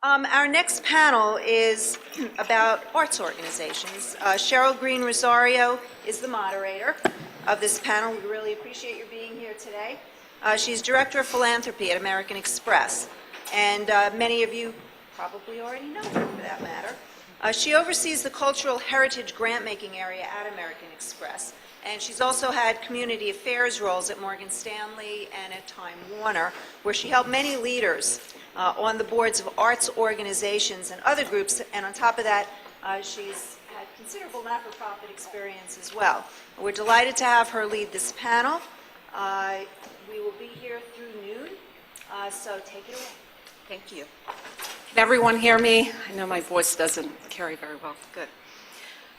Our next panel is about arts organizations. Cheryl Green Rosario is the moderator of this panel. We really appreciate your being here today. She's Director of Philanthropy at American Express, and many of you probably already know her for that matter. She oversees the cultural heritage grant-making area at American Express, and she's also had community affairs roles at Morgan Stanley and at Time Warner, where she helped many leaders on the boards of arts organizations and other groups, and on top of that, she's had considerable not-for-profit experience as well. We're delighted to have her lead this panel. We will be here through noon, so take it away. Thank you. Can everyone hear me? I know my voice doesn't carry very well. Good.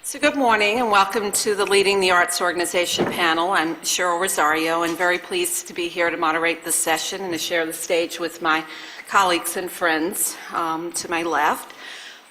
So good morning and welcome to the Leading the Arts Organization panel. I'm Cheryl Rosario and very pleased to be here to moderate this session and to share the stage with my colleagues and friends to my left.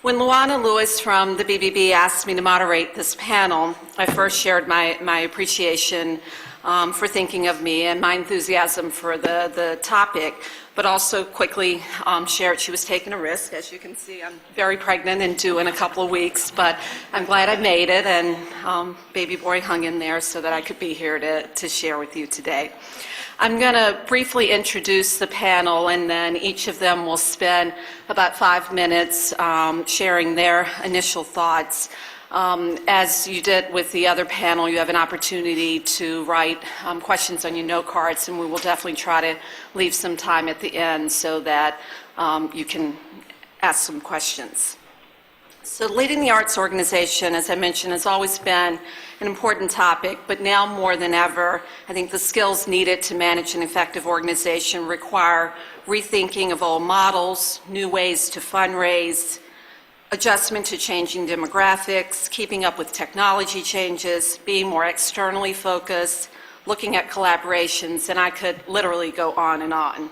When Louise from the BBB asked me to moderate this panel, I first shared my appreciation for thinking of me and my enthusiasm for the topic, but also quickly shared she was taking a risk. As you can see, I'm very pregnant and due in a couple of weeks, but I'm glad I made it, and baby boy hung in there so that I could be here to share with you today. I'm going to briefly introduce the panel, and then each of them will spend about 5 minutes sharing their initial thoughts. As you did with the other panel, you have an opportunity to write questions on your note cards, and we will definitely try to leave some time at the end so that you can ask some questions. So leading the arts organization, as I mentioned, has always been an important topic, but now more than ever, I think the skills needed to manage an effective organization require rethinking of old models, new ways to fundraise, adjustment to changing demographics, keeping up with technology changes, being more externally focused, looking at collaborations, and I could literally go on and on.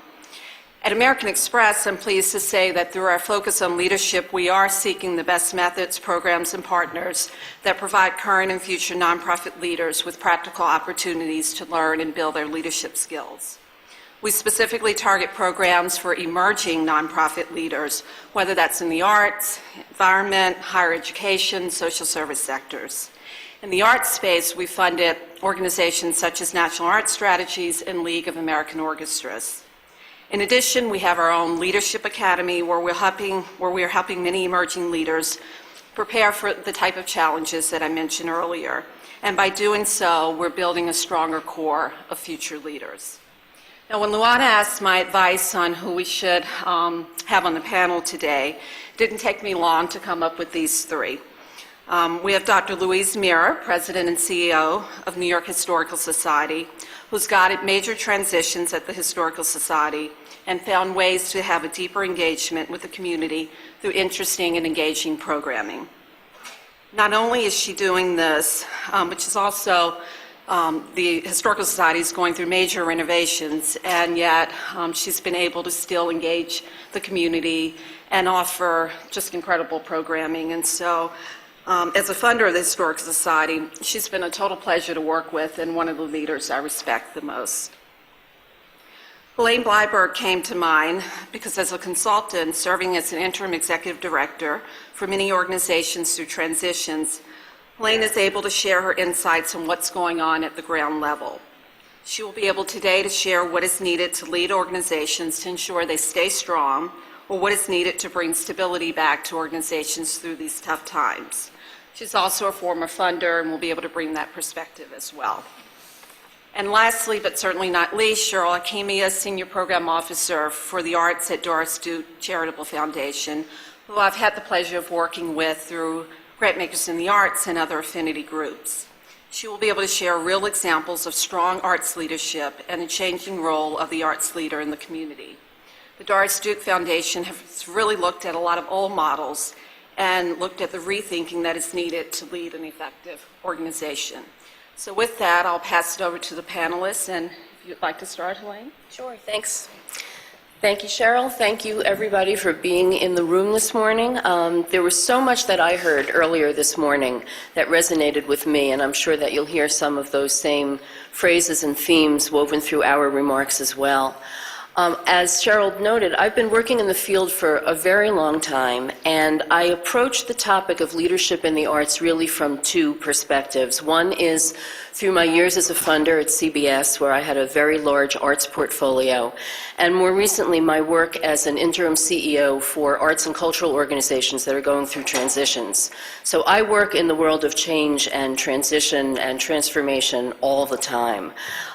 At American Express, I'm pleased to say that through our focus on leadership, we are seeking the best methods, programs, and partners that provide current and future nonprofit leaders with practical opportunities to learn and build their leadership skills. We specifically target programs for emerging nonprofit leaders, whether that's in the arts, environment, higher education, social service sectors. In the arts space, we funded organizations such as National Arts Strategies and League of American Orchestras. In addition, we have our own Leadership Academy where we are helping many emerging leaders prepare for the type of challenges that I mentioned earlier. And by doing so, we're building a stronger core of future leaders. Now, when Luana asked my advice on who we should have on the panel today, it didn't take me long to come up with these three. We have Dr. Louise Mirrer, President and CEO of New York Historical Society, who's guided major transitions at the Historical Society and found ways to have a deeper engagement with the community through interesting and engaging programming. Not only is she doing this, but she's also the Historical Society is going through major renovations, and yet she's been able to still engage the community and offer just incredible programming. And so as a funder of the Historical Society, she's been a total pleasure to work with and one of the leaders I respect the most. Helene Blieberg came to mind because as a consultant serving as an interim executive director for many organizations through transitions, Helene is able to share her insights on what's going on at the ground level. She will be able today to share what is needed to lead organizations to ensure they stay strong, or what is needed to bring stability back to organizations through these tough times. She's also a former funder and will be able to bring that perspective as well. And lastly, but certainly not least, Cheryl, Ikemiya, Senior Program Officer for the Arts at Doris Charitable Foundation, who I've had the pleasure of working with through Grantmakers in the Arts and other affinity groups. She will be able to share real examples of strong arts leadership and the changing role of the arts leader in the community. The Doris Duke Foundation has really looked at a lot of old models and looked at the rethinking that is needed to lead an effective organization. So with that, I'll pass it over to the panelists, and if you'd like to start, Helene. Sure, thanks. Thank you, Cheryl. Thank you, everybody, for being in the room this morning. There was so much that I heard earlier this morning that resonated with me, and I'm sure that you'll hear some of those same phrases and themes woven through our remarks as well. As Cheryl noted, I've been working in the field for a very long time, and I approach the topic of leadership in the arts really from two perspectives. One is through my years as a funder at CBS, where I had a very large arts portfolio, and more recently my work as an interim CEO for arts and cultural organizations that are going through transitions. So I work in the world of change and transition and transformation all the time.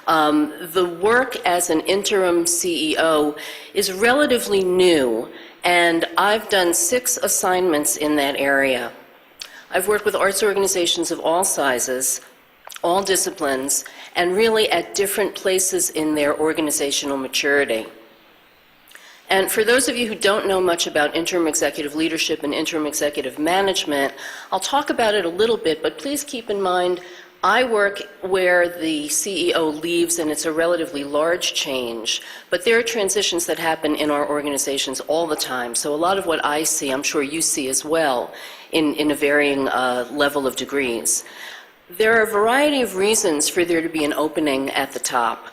The work as an interim CEO is relatively new, and I've done 6 assignments in that area. I've worked with arts organizations of all sizes, all disciplines, and really at different places in their organizational maturity. And for those of you who don't know much about interim executive leadership and interim executive management, I'll talk about it a little bit, but please keep in mind I work where the CEO leaves and it's a relatively large change, but there are transitions that happen in our organizations all the time. So a lot of what I see, I'm sure you see as well, in a varying level of degrees. There are a variety of reasons for there to be an opening at the top.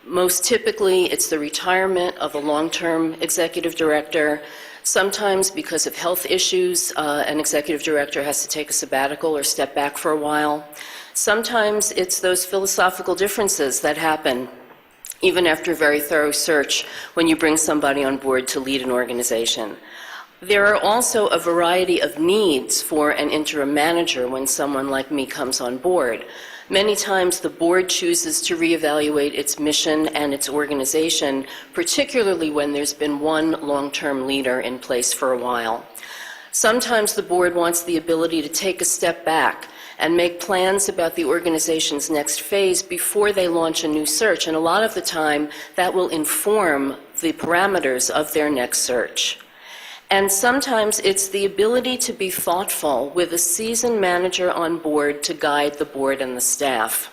Most typically, it's the retirement of a long-term executive director. Sometimes because of health issues, an executive director has to take a sabbatical or step back for a while. Sometimes it's those philosophical differences that happen even after a very thorough search when you bring somebody on board to lead an organization. There are also a variety of needs for an interim manager when someone like me comes on board. Many times the board chooses to reevaluate its mission and its organization, particularly when there's been one long-term leader in place for a while. Sometimes the board wants the ability to take a step back and make plans about the organization's next phase before they launch a new search, and a lot of the time that will inform the parameters of their next search. And sometimes it's the ability to be thoughtful with a seasoned manager on board to guide the board and the staff.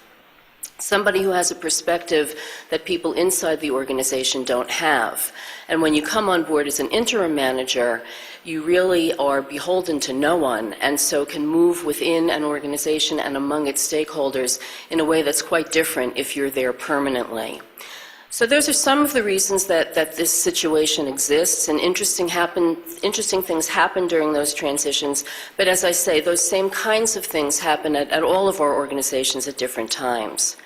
Somebody who has a perspective that people inside the organization don't have. And when you come on board as an interim manager, you really are beholden to no one, and so can move within an organization and among its stakeholders in a way that's quite different if you're there permanently. So those are some of the reasons that this situation exists, and interesting things happen during those transitions. But as I say, those same kinds of things happen at all of our organizations at different times.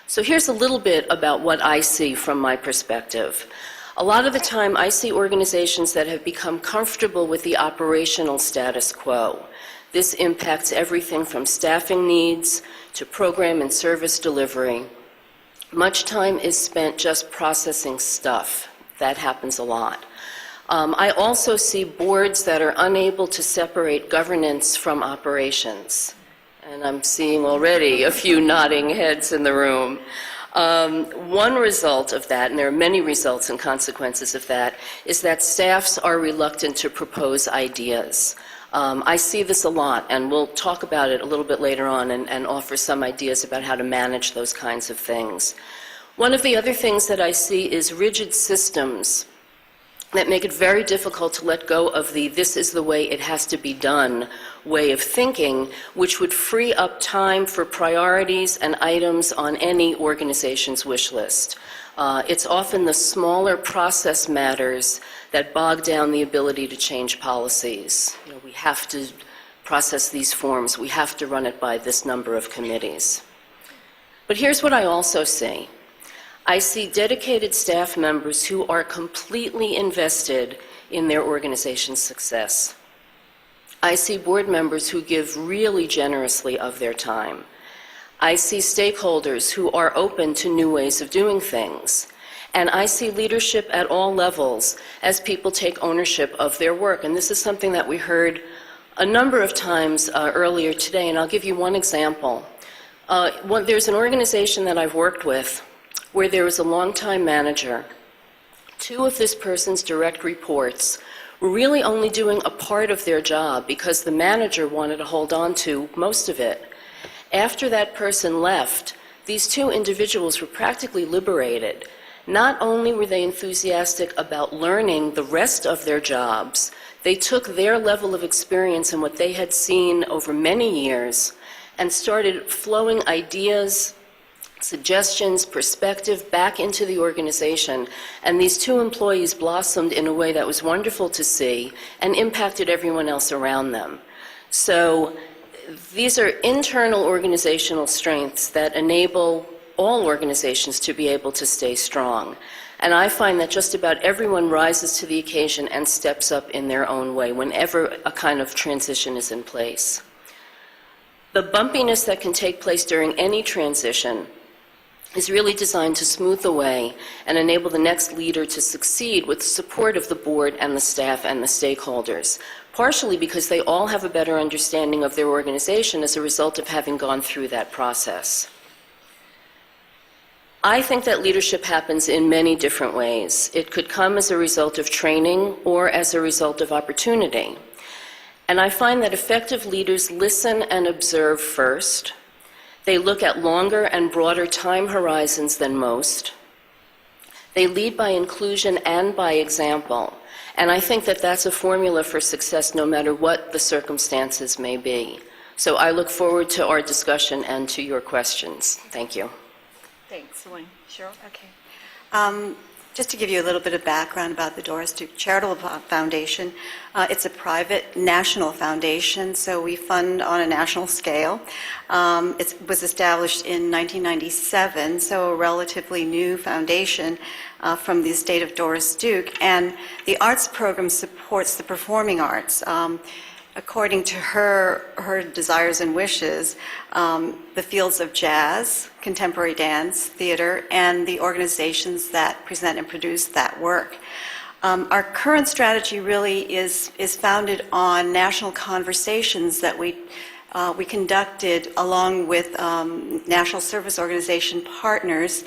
So here's a little bit about what I see from my perspective. A lot of the time, I see organizations that have become comfortable with the operational status quo. This impacts everything from staffing needs to program and service delivery. Much time is spent just processing stuff. That happens a lot. I also see boards that are unable to separate governance from operations. And I'm seeing already a few nodding heads in the room. One result of that, and there are many results and consequences of that, is that staffs are reluctant to propose ideas. I see this a lot, and we'll talk about it a little bit later on and offer some ideas about how to manage those kinds of things. One of the other things that I see is rigid systems that make it very difficult to let go of the "this is the way it has to be done" way of thinking, which would free up time for priorities and items on any organization's wish list. It's often the smaller process matters that bog down the ability to change policies. You know, we have to process these forms. We have to run it by this number of committees. But here's what I also see. I see dedicated staff members who are completely invested in their organization's success. I see board members who give really generously of their time. I see stakeholders who are open to new ways of doing things. And I see leadership at all levels as people take ownership of their work. And this is something that we heard a number of times earlier today, and I'll give you one example. There's an organization that I've worked with where there was a longtime manager. 2 of this person's direct reports were really only doing a part of their job because the manager wanted to hold on to most of it. After that person left, these 2 individuals were practically liberated. Not only were they enthusiastic about learning the rest of their jobs, they took their level of experience and what they had seen over many years and started flowing ideas, suggestions, perspective back into the organization. And these two employees blossomed in a way that was wonderful to see and impacted everyone else around them. So these are internal organizational strengths that enable all organizations to be able to stay strong. And I find that just about everyone rises to the occasion and steps up in their own way whenever a kind of transition is in place. The bumpiness that can take place during any transition is really designed to smooth the way and enable the next leader to succeed with the support of the board and the staff and the stakeholders, partially because they all have a better understanding of their organization as a result of having gone through that process. I think that leadership happens in many different ways. It could come as a result of training or as a result of opportunity. And I find that effective leaders listen and observe first. They look at longer and broader time horizons than most. They lead by inclusion and by example. And I think that that's a formula for success no matter what the circumstances may be. So I look forward to our discussion and to your questions. Thank you. Thanks, Helene. Cheryl? Okay. Just to give you a little bit of background about the Doris Duke Charitable Foundation, it's a private national foundation, so we fund on a national scale. It was established in 1997, so a relatively new foundation from the estate of Doris Duke, and the arts program supports the performing arts. According to her desires and wishes, the fields of jazz, contemporary dance, theater, and the organizations that present and produce that work. Our current strategy really is founded on national conversations that we conducted along with National Service Organization partners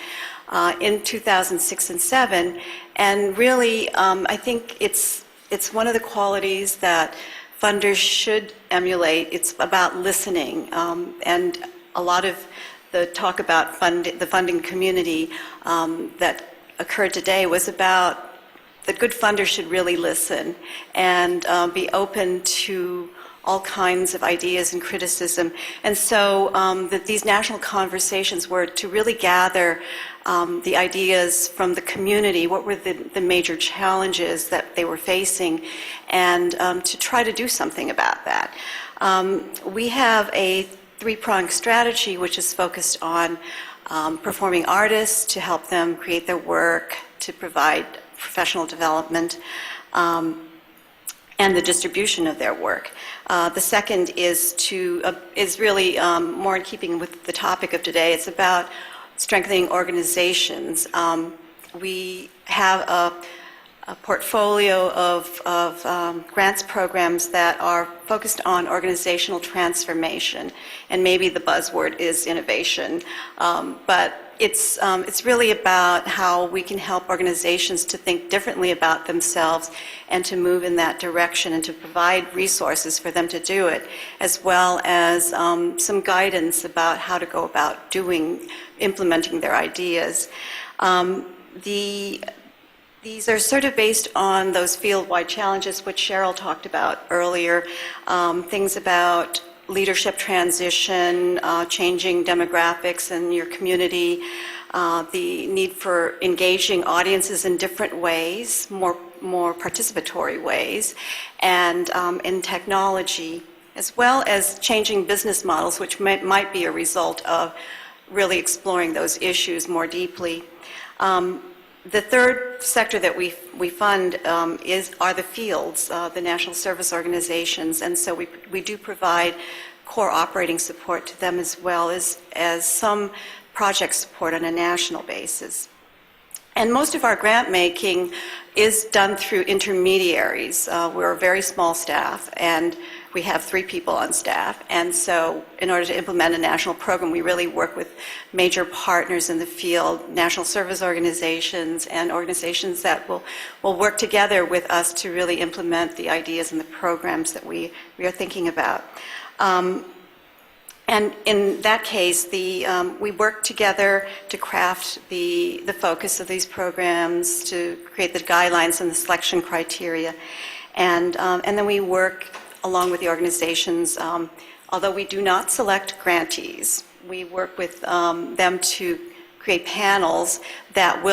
in 2006 and 2007, and really I think it's one of the qualities that funders should emulate. It's about listening, and a lot of the talk about the funding community that occurred today was about the good funders should really listen and be open to all kinds of ideas and criticism. And so these national conversations were to really gather the ideas from the community, what were the major challenges that they were facing, and to try to do something about that. We have a three-pronged strategy which is focused on performing artists to help them create their work, to provide professional development, and the distribution of their work. The second is really more in keeping with the topic of today. It's about strengthening organizations. We have a portfolio of grants programs that are focused on organizational transformation, and maybe the buzzword is innovation, but it's really about how we can help organizations to think differently about themselves and to move in that direction and to provide resources for them to do it, as well as some guidance about how to go about implementing their ideas. These are sort of based on those field-wide challenges which Cheryl talked about earlier, things about leadership transition, changing demographics in your community, the need for engaging audiences in different ways, more participatory ways, and in technology, as well as changing business models, which might be a result of really exploring those issues more deeply. The third sector that we fund are the fields, the national service organizations, and so we do provide core operating support to them as well as some project support on a national basis. And most of our grant making is done through intermediaries. We're a very small staff, and we have 3 people on staff, and so in order to implement a national program, we really work with major partners in the field, national service organizations, and organizations that will work together with us to really implement the ideas and the programs that we are thinking about. And in that case, we work together to craft the focus of these programs, to create the guidelines and the selection criteria, and then we work along with the organizations although we do not select grantees, we work with them to create panels that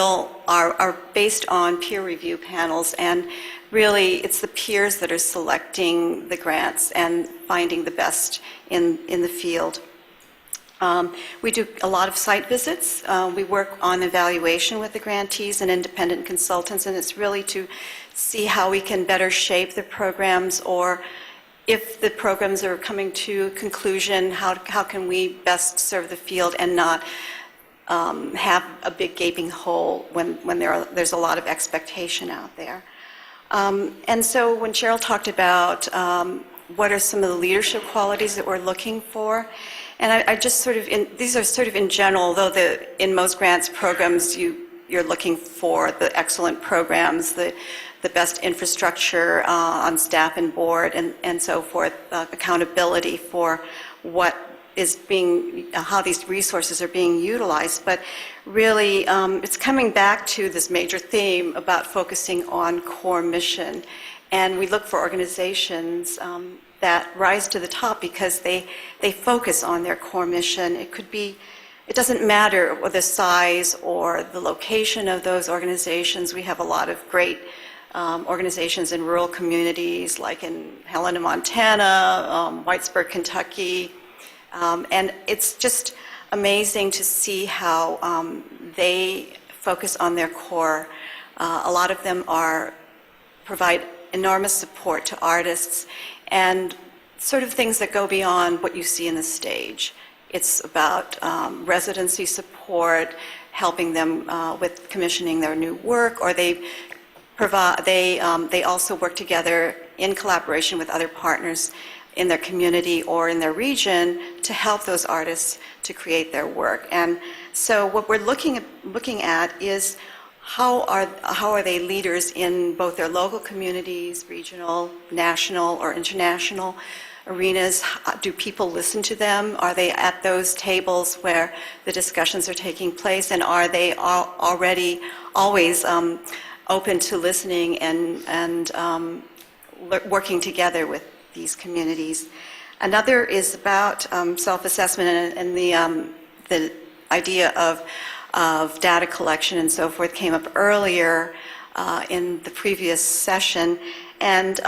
are based on peer review panels, and really it's the peers that are selecting the grants and finding the best in the field. We do a lot of site visits. We work on evaluation with the grantees and independent consultants, and it's really to see how we can better shape the programs, or if the programs are coming to conclusion, how can we best serve the field and not have a big gaping hole when there's a lot of expectation out there. And so when Cheryl talked about what are some of the leadership qualities that we're looking for, and I just sort of, these are sort of in general, though in most grants programs you're looking for the excellent programs, the best infrastructure on staff and board and so forth, accountability for what is how these resources are being utilized. But really, it's coming back to this major theme about focusing on core mission. And we look for organizations that rise to the top because they focus on their core mission. It doesn't matter the size or the location of those organizations. We have a lot of great organizations in rural communities, like in Helene, Montana, Whitesburg, Kentucky, and it's just amazing to see how they focus on their core. A lot of them provide enormous support to artists and sort of things that go beyond what you see in the stage. It's about residency support, helping them with commissioning their new work, or they also work together in collaboration with other partners in their community or in their region to help those artists to create their work. And so what we're looking at is how are they leaders in both their local communities, regional, national, or international arenas? Do people listen to them? Are they at those tables where the discussions are taking place? And are they already always open to listening and working together with these communities? Another is about self-assessment, and the idea of data collection and so forth came up earlier in the previous session. And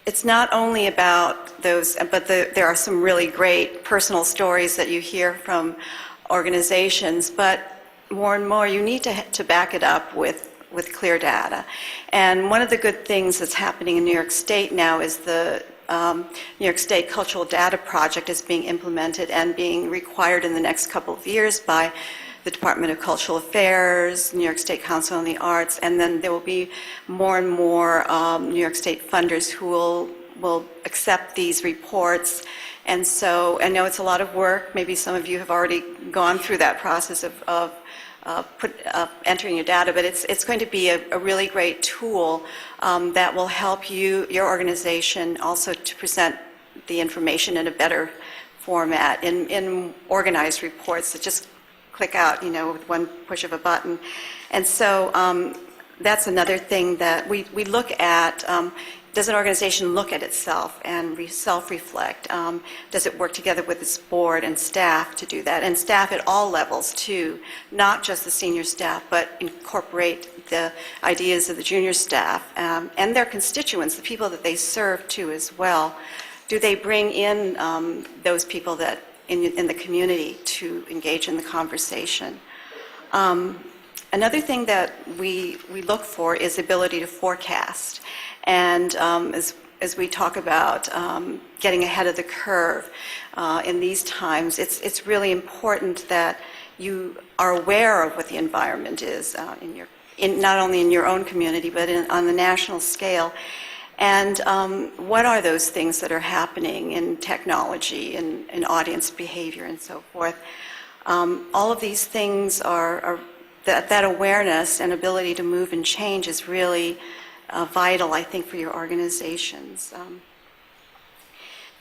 it's not only about those, but there are some really great personal stories that you hear from organizations, but more and more you need to back it up with clear data. And one of the good things that's happening in New York State now is the New York State Cultural Data Project is being implemented and being required in the next couple of years by the Department of Cultural Affairs, New York State Council on the Arts, and then there will be more and more New York State funders who will accept these reports. And so I know it's a lot of work. Maybe some of you have already gone through that process of entering your data, but it's going to be a really great tool that will help your organization also to present the information in a better format, in organized reports that just click out, with one push of a button. And so that's another thing that we look at. Does an organization look at itself and self-reflect? Does it work together with its board and staff to do that? And staff at all levels too, not just the senior staff, but incorporate the ideas of the junior staff and their constituents, the people that they serve too as well. Do they bring in those people that in the community to engage in the conversation? Another thing that we look for is the ability to forecast. And as we talk about getting ahead of the curve in these times, it's really important that you are aware of what the environment is not only in your own community, but on the national scale. And what are those things that are happening in technology and in audience behavior and so forth? All of these things are that awareness and ability to move and change is really vital, I think, for your organizations.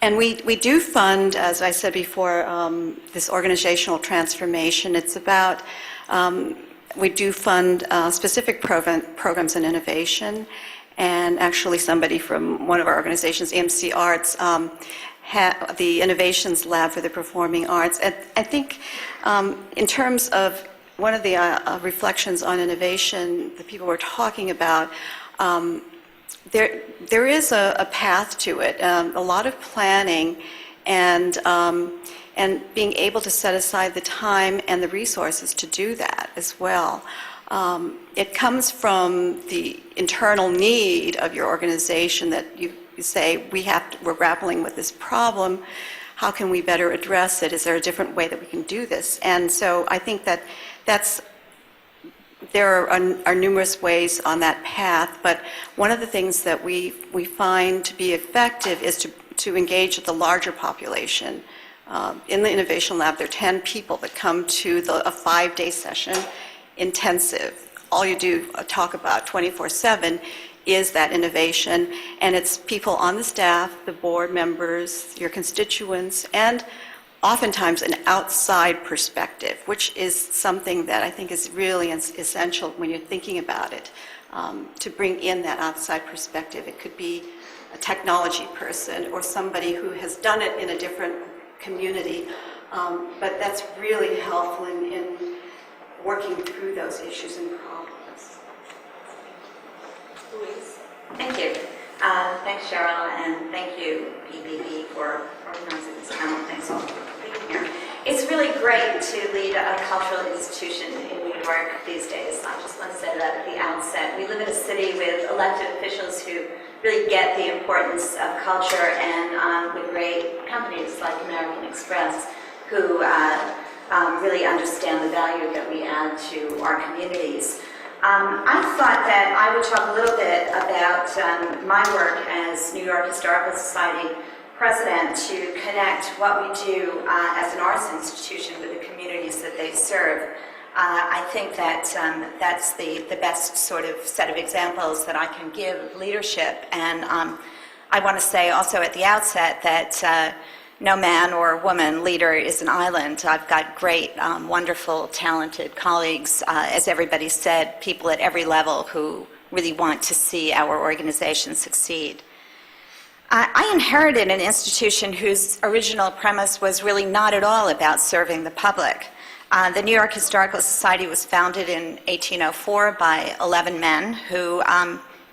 And we do fund, as I said before, this organizational transformation. It's about, we do fund specific programs and innovation. And actually somebody from one of our organizations, EMC Arts, the Innovations Lab for the Performing Arts. And I think in terms of one of the reflections on innovation that people were talking about, there is a path to it, a lot of planning and being able to set aside the time and the resources to do that as well. It comes from the internal need of your organization that you say, we're grappling with this problem. How can we better address it? Is there a different way that we can do this? And so I think that there are numerous ways on that path, but one of the things that we find to be effective is to engage with the larger population. In the Innovation Lab, there are 10 people that come to a 5-day session, intensive. All you do talk about 24/7 is that innovation, and it's people on the staff, the board members, your constituents, and oftentimes an outside perspective, which is something that I think is really essential when you're thinking about it, to bring in that outside perspective. It could be a technology person or somebody who has done it in a different community, but that's really helpful in working through those issues and problems. Louise? Thank you. Thanks, Cheryl, and thank you, PBB, for organizing this panel. Thanks all for being here. It's really great to lead a cultural institution in New York these days. I just want to say that at the outset. We live in a city with elected officials who really get the importance of culture, and with great companies like American Express who really understand the value that we add to our communities. I thought that I would talk a little bit about my work as New York Historical Society president to connect what we do as an arts institution with the communities that they serve. I think that that's the best sort of set of examples that I can give of leadership. And I want to say also at the outset that no man or woman leader is an island. I've got great, wonderful, talented colleagues, as everybody said, people at every level who really want to see our organization succeed. I inherited an institution whose original premise was really not at all about serving the public. The New York Historical Society was founded in 1804 by 11 men who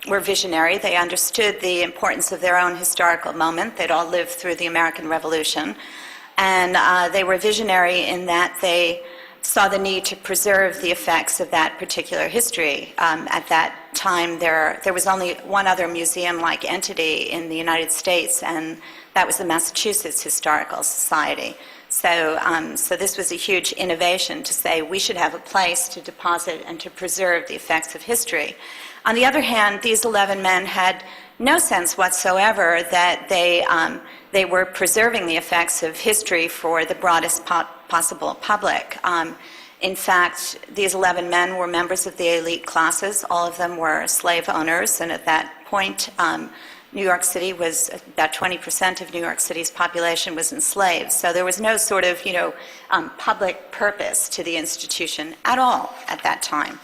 were visionary. They understood the importance of their own historical moment. They'd all lived through the American Revolution. And they were visionary in that they saw the need to preserve the effects of that particular history. At that time, there was only one other museum-like entity in the United States, and that was the Massachusetts Historical Society. So this was a huge innovation to say we should have a place to deposit and to preserve the effects of history. On the other hand, these 11 men had no sense whatsoever that they were preserving the effects of history for the broadest possible public. In fact, these 11 men were members of the elite classes. All of them were slave owners, and at that point, New York City was about 20% of New York City's population was enslaved. So there was no sort of, public purpose to the institution at all at that time.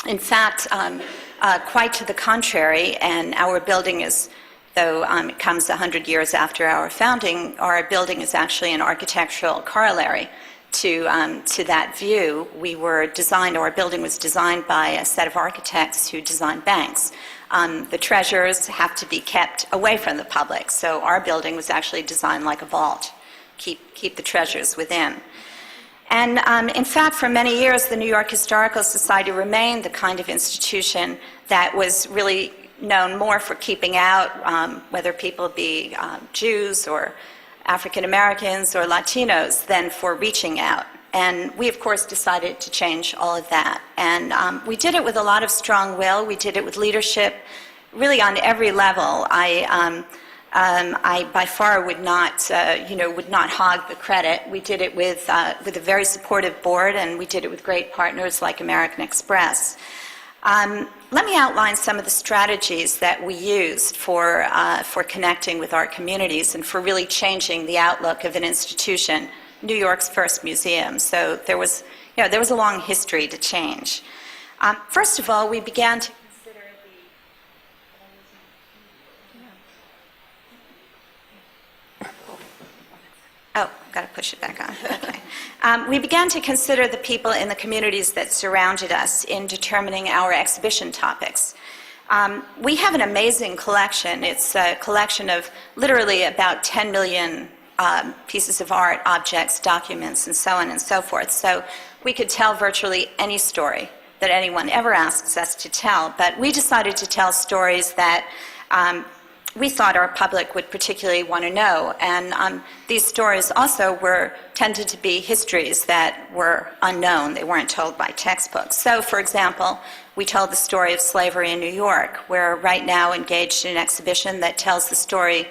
In fact, quite to the contrary, and our building is, though it comes 100 years after our founding, our building is actually an architectural corollary to that view. Our building was designed by a set of architects who designed banks. The treasures have to be kept away from the public, so our building was actually designed like a vault, keep the treasures within. And in fact, for many years, the New York Historical Society remained the kind of institution that was really known more for keeping out, whether people be Jews or African Americans or Latinos, than for reaching out. And we, of course, decided to change all of that. And we did it with a lot of strong will. We did it with leadership, really on every level. I by far would not hog the credit. We did it with a very supportive board, and we did it with great partners like American Express. Let me outline some of the strategies that we used for connecting with our communities and for really changing the outlook of an institution, New York's first museum. So there was a long history to change. First of all, we began to consider Oh, got to push it back on. Okay. We began to consider the people in the communities that surrounded us in determining our exhibition topics. We have an amazing collection. It's a collection of literally about 10 million pieces of art, objects, documents, and so on and so forth. So we could tell virtually any story that anyone ever asks us to tell, but we decided to tell stories that we thought our public would particularly want to know. And these stories also tended to be histories that were unknown. They weren't told by textbooks. So, for example, we told the story of slavery in New York. We're right now engaged in an exhibition that tells the story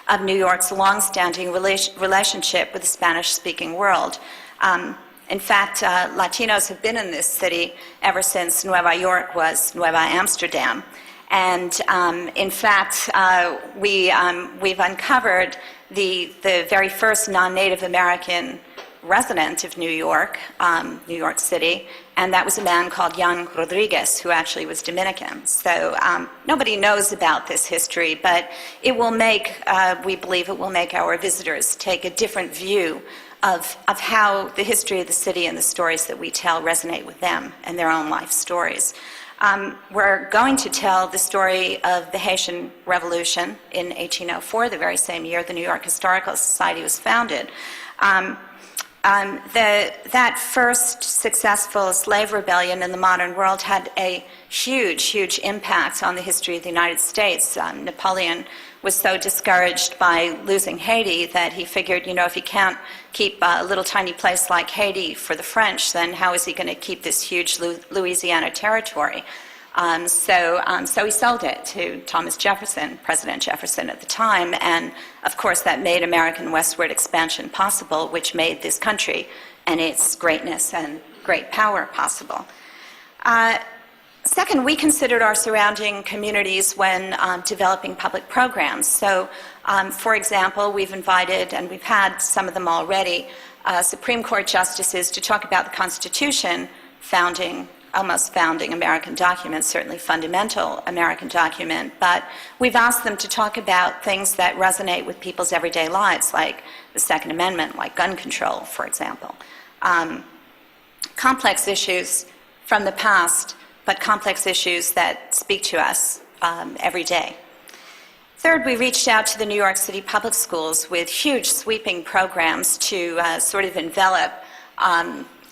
of New York's longstanding relationship with the Spanish-speaking world. In fact, Latinos have been in this city ever since Nueva York was Nueva Amsterdam. And in fact, we've uncovered the very first non-Native American resident of New York City, and that was a man called Jan Rodriguez, who actually was Dominican. So nobody knows about this history, but it will we believe it will make our visitors take a different view of how the history of the city and the stories that we tell resonate with them and their own life stories. We're going to tell the story of the Haitian Revolution in 1804, the very same year the New York Historical Society was founded. That first successful slave rebellion in the modern world had a huge, huge impact on the history of the United States. Napoleon was so discouraged by losing Haiti that he figured, if he can't keep a little tiny place like Haiti for the French, then how is he going to keep this huge Louisiana territory? So he sold it to Thomas Jefferson, President Jefferson at the time, and of course that made American westward expansion possible, which made this country and its greatness and great power possible. Second, we considered our surrounding communities when developing public programs. So, for example, we've invited, and we've had some of them already, Supreme Court justices to talk about the Constitution, almost founding American document, certainly fundamental American document, but we've asked them to talk about things that resonate with people's everyday lives, like the Second Amendment, like gun control, for example. Complex issues from the past, but complex issues that speak to us every day. Third, we reached out to the New York City public schools with huge sweeping programs to sort of envelop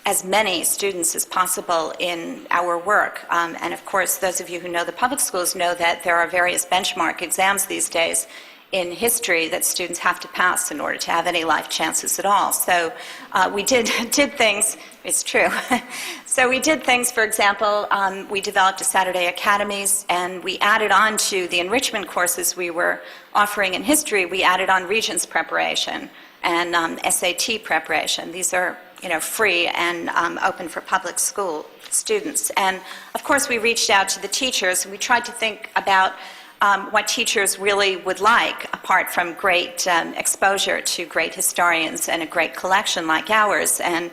as many students as possible in our work. And of course, those of you who know the public schools know that there are various benchmark exams these days in history that students have to pass in order to have any life chances at all. So we did things, it's true. So we did things, for example, we developed a Saturday Academies, and we added on to the enrichment courses we were offering in history, we added on Regents preparation and SAT preparation. These are free and open for public school students. And of course, we reached out to the teachers, and we tried to think about what teachers really would like, apart from great exposure to great historians and a great collection like ours. And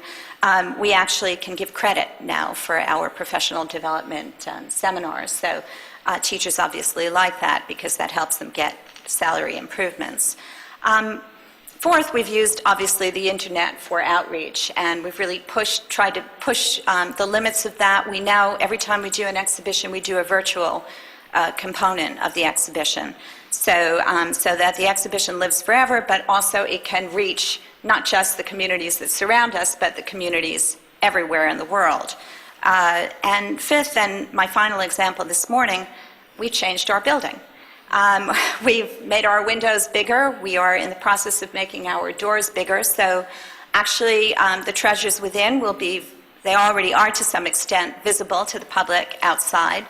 we actually can give credit now for our professional development seminars. So teachers obviously like that because that helps them get salary improvements. Fourth, we've used, obviously, the internet for outreach, and we've really tried to push the limits of that. We now, every time we do an exhibition, we do a virtual component of the exhibition, so that the exhibition lives forever, but also it can reach not just the communities that surround us, but the communities everywhere in the world. And fifth, and my final example this morning, we changed our building. We've made our windows bigger. We are in the process of making our doors bigger. So actually, the treasures within they already are to some extent visible to the public outside.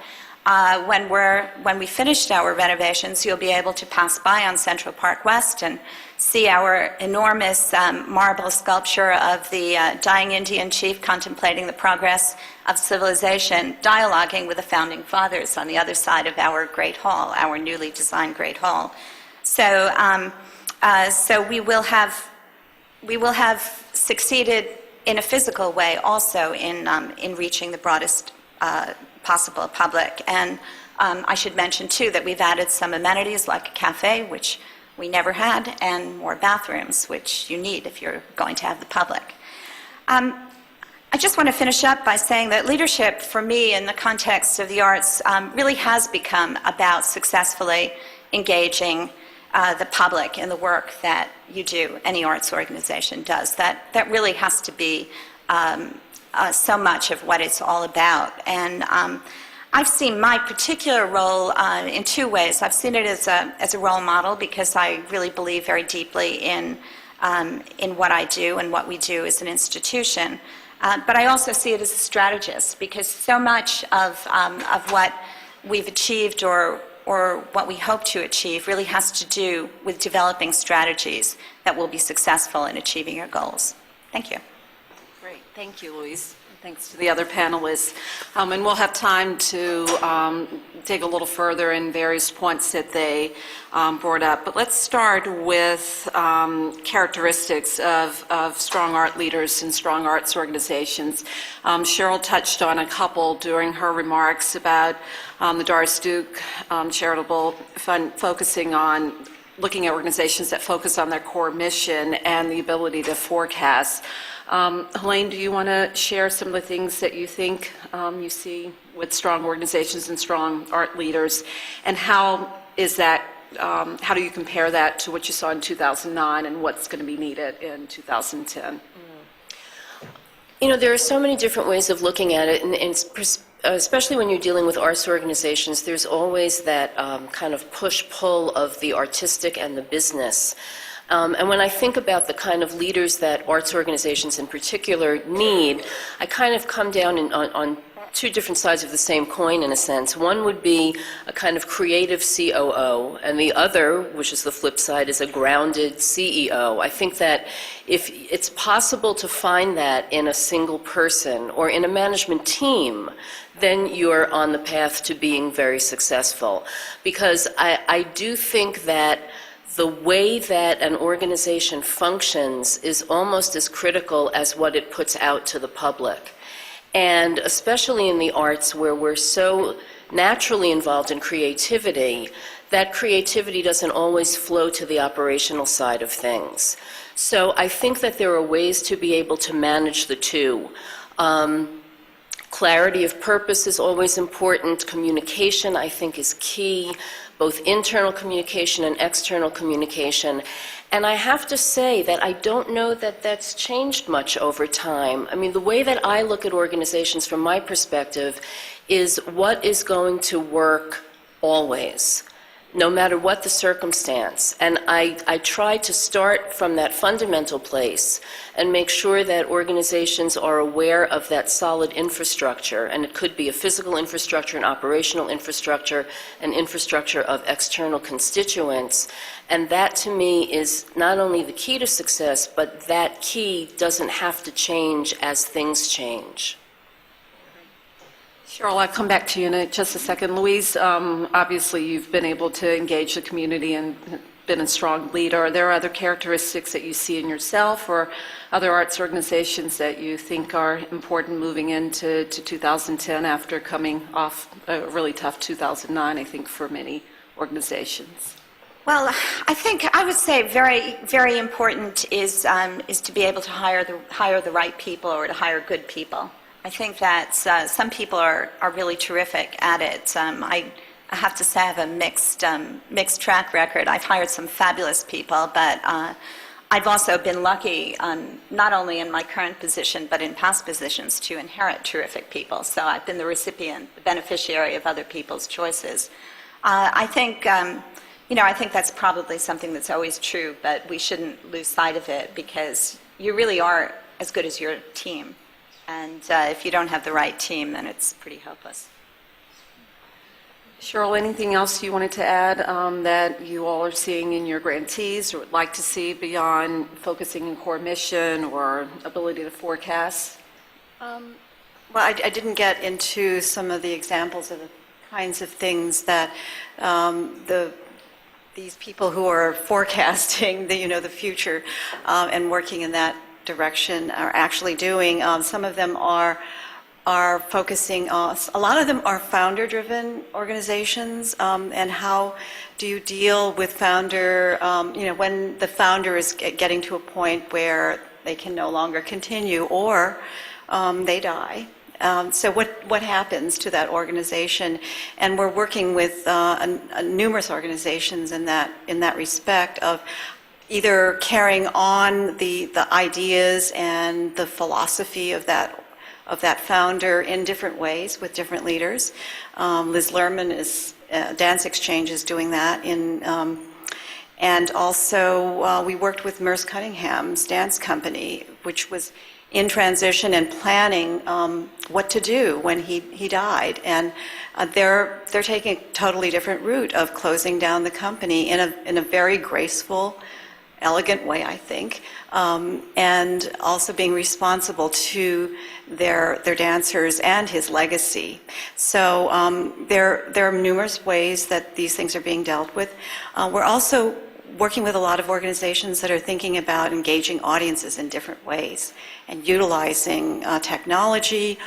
When we finished our renovations, you'll be able to pass by on Central Park West and see our enormous marble sculpture of the dying Indian chief contemplating the progress of civilization, dialoguing with the founding fathers on the other side of our Great Hall, our newly designed Great Hall. So we will have succeeded in a physical way also in reaching the broadest possible public. And I should mention, too, that we've added some amenities like a cafe, which we never had, and more bathrooms, which you need if you're going to have the public. I just want to finish up by saying that leadership, for me, in the context of the arts, really has become about successfully engaging the public in the work that you do, any arts organization does. That really has to be so much of what it's all about. And I've seen my particular role in two ways. I've seen it as a role model because I really believe very deeply in what I do and what we do as an institution. But I also see it as a strategist because so much of what we've achieved or what we hope to achieve really has to do with developing strategies that will be successful in achieving your goals. Thank you. Great. Thank you, Louise. Thanks to the other panelists. And we'll have time to dig a little further in various points that they brought up. But let's start with characteristics of strong art leaders and strong arts organizations. Cheryl touched on a couple during her remarks about the Doris Duke Charitable Fund focusing on looking at organizations that focus on their core mission and the ability to forecast. Helene, do you want to share some of the things that you think you see with strong organizations and strong art leaders, and how is that? How do you compare that to what you saw in 2009 and what's going to be needed in 2010? You know, there are so many different ways of looking at it, and especially when you're dealing with arts organizations, there's always that kind of push-pull of the artistic and the business. And when I think about the kind of leaders that arts organizations in particular need, I kind of come down on two different sides of the same coin in a sense. One would be a kind of creative COO, and the other, which is the flip side, is a grounded CEO. I think that if it's possible to find that in a single person or in a management team, then you're on the path to being very successful. Because I do think that the way that an organization functions is almost as critical as what it puts out to the public. And especially in the arts, where we're so naturally involved in creativity, that creativity doesn't always flow to the operational side of things. So I think that there are ways to be able to manage the two. Clarity of purpose is always important. Communication, I think, is key, both internal communication and external communication. And I have to say that I don't know that that's changed much over time. I mean, the way that I look at organizations from my perspective is what is going to work always, no matter what the circumstance. And I try to start from that fundamental place and make sure that organizations are aware of that solid infrastructure. And it could be a physical infrastructure, an operational infrastructure, an infrastructure of external constituents. And that, to me, is not only the key to success, but that key doesn't have to change as things change. Cheryl, I'll come back to you in just a second. Louise, obviously you've been able to engage the community and been a strong leader. Are there other characteristics that you see in yourself or other arts organizations that you think are important moving into 2010 after coming off a really tough 2009, I think, for many organizations? Well, I would say very, very important is to be able to hire the right people or to hire good people. I think that some people are really terrific at it. I have to say I have a mixed track record. I've hired some fabulous people, but I've also been lucky, not only in my current position, but in past positions, to inherit terrific people. So I've been the recipient, the beneficiary of other people's choices. I think that's probably something that's always true, but we shouldn't lose sight of it because you really are as good as your team. And if you don't have the right team, then it's pretty hopeless. Cheryl, anything else you wanted to add that you all are seeing in your grantees or would like to see beyond focusing in core mission or ability to forecast? Well, I didn't get into some of the examples of the kinds of things that these people who are forecasting the future and working in that direction are actually doing. Some of them are are focusing on, a lot of them are founder-driven organizations, and how do you deal with founder, when the founder is getting to a point where they can no longer continue, or they die. So what happens to that organization? And we're working with numerous organizations in that respect of either carrying on the ideas and the philosophy of that founder in different ways with different leaders. Liz Lerman is Dance Exchange is doing that and also we worked with Merce Cunningham's dance company, which was in transition and planning what to do when he died, and they're taking a totally different route of closing down the company in a very graceful, elegant way, I think, and also being responsible to their dancers and his legacy. So there are numerous ways that these things are being dealt with. We're also working with a lot of organizations that are thinking about engaging audiences in different ways and utilizing technology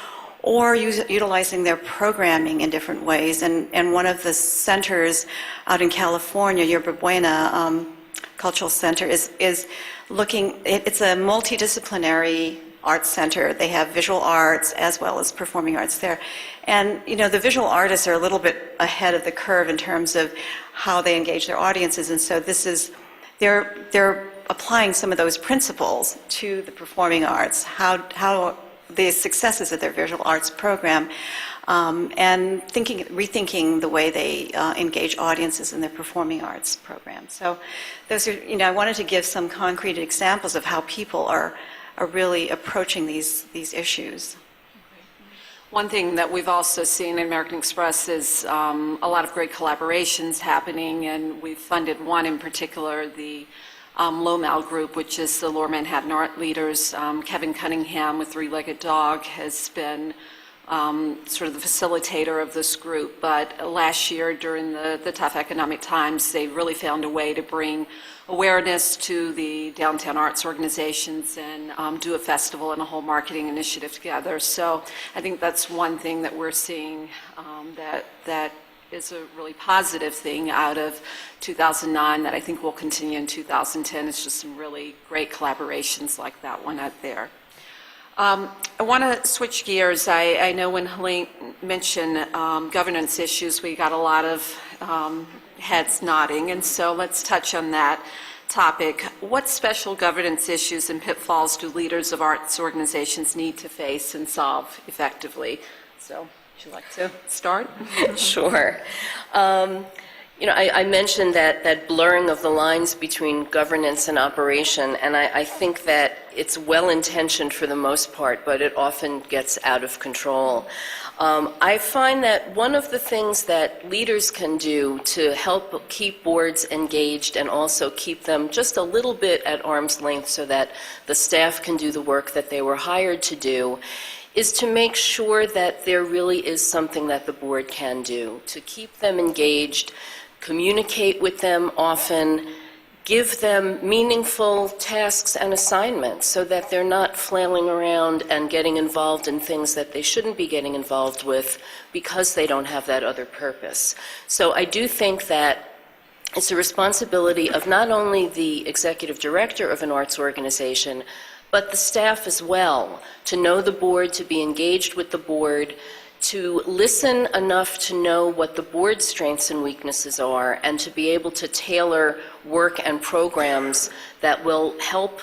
or utilizing their programming in different ways. And one of the centers out in California, Yerba Buena Cultural Center, is looking, it's a multidisciplinary arts center. They have visual arts as well as performing arts there. And, the visual artists are a little bit ahead of the curve in terms of how they engage their audiences. And so they're applying some of those principles to the performing arts, how the successes of their visual arts program, and rethinking the way they engage audiences in their performing arts program. So those are, I wanted to give some concrete examples of how people are really approaching these issues. One thing that we've also seen in American Express is a lot of great collaborations happening, and we've funded one in particular, the LOMAL group, which is the Lower Manhattan Art Leaders. Kevin Cunningham with Three-Legged Dog has been sort of the facilitator of this group, but last year during the tough economic times, they really found a way to bring awareness to the downtown arts organizations and do a festival and a whole marketing initiative together. So I think that's one thing that we're seeing that is a really positive thing out of 2009 that I think will continue in 2010. It's just some really great collaborations like that one out there. I want to switch gears. I know when Helene mentioned governance issues, we got a lot of heads nodding, and so let's touch on that topic. What special governance issues and pitfalls do leaders of arts organizations need to face and solve effectively? So, would you like to start? Sure. I mentioned that blurring of the lines between governance and operation, and I think that it's well-intentioned for the most part, but it often gets out of control. I find that one of the things that leaders can do to help keep boards engaged and also keep them just a little bit at arm's length so that the staff can do the work that they were hired to do is to make sure that there really is something that the board can do to keep them engaged, communicate with them often, give them meaningful tasks and assignments so that they're not flailing around and getting involved in things that they shouldn't be getting involved with because they don't have that other purpose. So I do think that it's a responsibility of not only the executive director of an arts organization, but the staff as well, to know the board, to be engaged with the board, to listen enough to know what the board's strengths and weaknesses are, and to be able to tailor work and programs that will help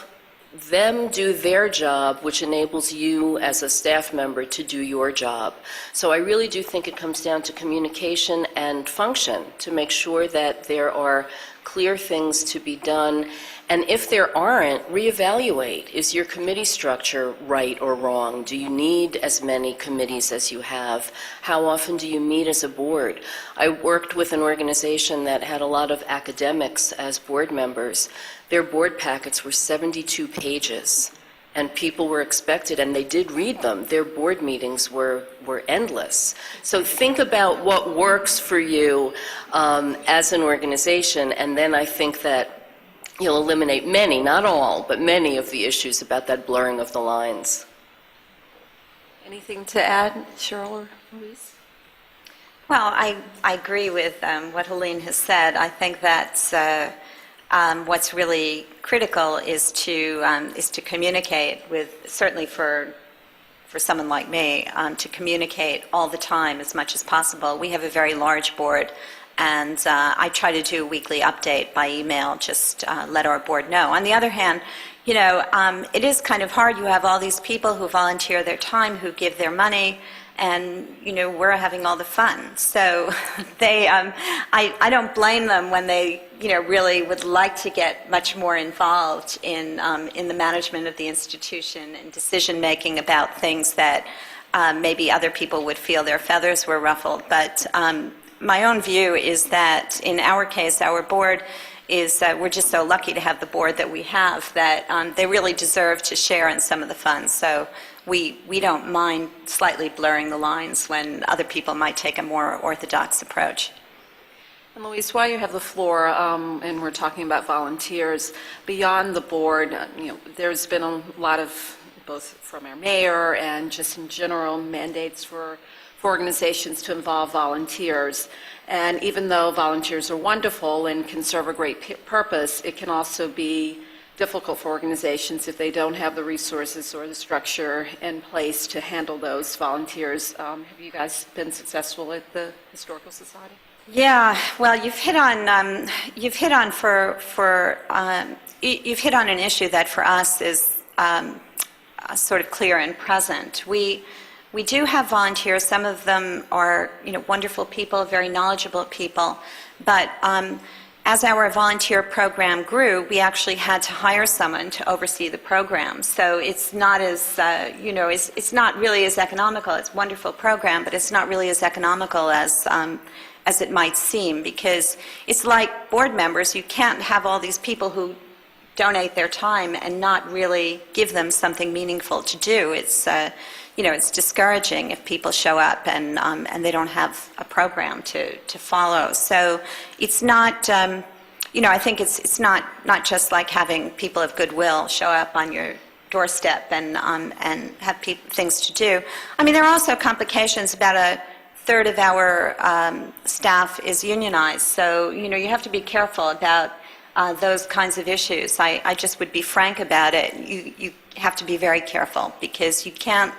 them do their job, which enables you as a staff member to do your job. So I really do think it comes down to communication and function to make sure that there are clear things to be done. And if there aren't, reevaluate. Is your committee structure right or wrong? Do you need as many committees as you have? How often do you meet as a board? I worked with an organization that had a lot of academics as board members. Their board packets were 72 pages, and people were expected, and they did read them. Their board meetings were endless. So think about what works for you as an organization, and then I think that you'll eliminate many, not all, but many of the issues about that blurring of the lines. Anything to add, Cheryl or Louise? Well, I agree with what Helene has said. I think that's what's really critical is to communicate with, certainly for someone like me, to communicate all the time as much as possible. We have a very large board, and I try to do a weekly update by email, just let our board know. On the other hand, you know, it is kind of hard. You have all these people who volunteer their time, who give their money, and, you know, we're having all the fun. So they, I don't blame them when they, you know, really would like to get much more involved in the management of the institution and decision-making about things that maybe other people would feel their feathers were ruffled. But my own view is that in our case, our board is we're just so lucky to have the board that we have, that they really deserve to share in some of the fun. So we don't mind slightly blurring the lines when other people might take a more orthodox approach. And Louise, while you have the floor, and we're talking about volunteers, beyond the board, you know, there's been a lot of, both from our mayor and just in general, mandates for organizations to involve volunteers. And even though volunteers are wonderful and can serve a great purpose, it can also be difficult for organizations if they don't have the resources or the structure in place to handle those volunteers. Have you guys been successful at the Historical Society? Yeah, well, you've hit on an issue that for us is sort of clear and present. We do have volunteers. Some of them are, you know, wonderful people, very knowledgeable people, but as our volunteer program grew, we actually had to hire someone to oversee the program. So it's not as, you know, it's not really as economical. It's a wonderful program, but it's not really as economical as it might seem, because it's like board members. You can't have all these people who donate their time and not really give them something meaningful to do. It's, you know, it's discouraging if people show up and they don't have a program to follow. So it's not, you know, I think it's not just like having people of goodwill show up on your doorstep and have things to do. I mean, there are also complications. About a third of our staff is unionized, so, you know, you have to be careful about those kinds of issues. I just would be frank about it. You have to be very careful, because you can't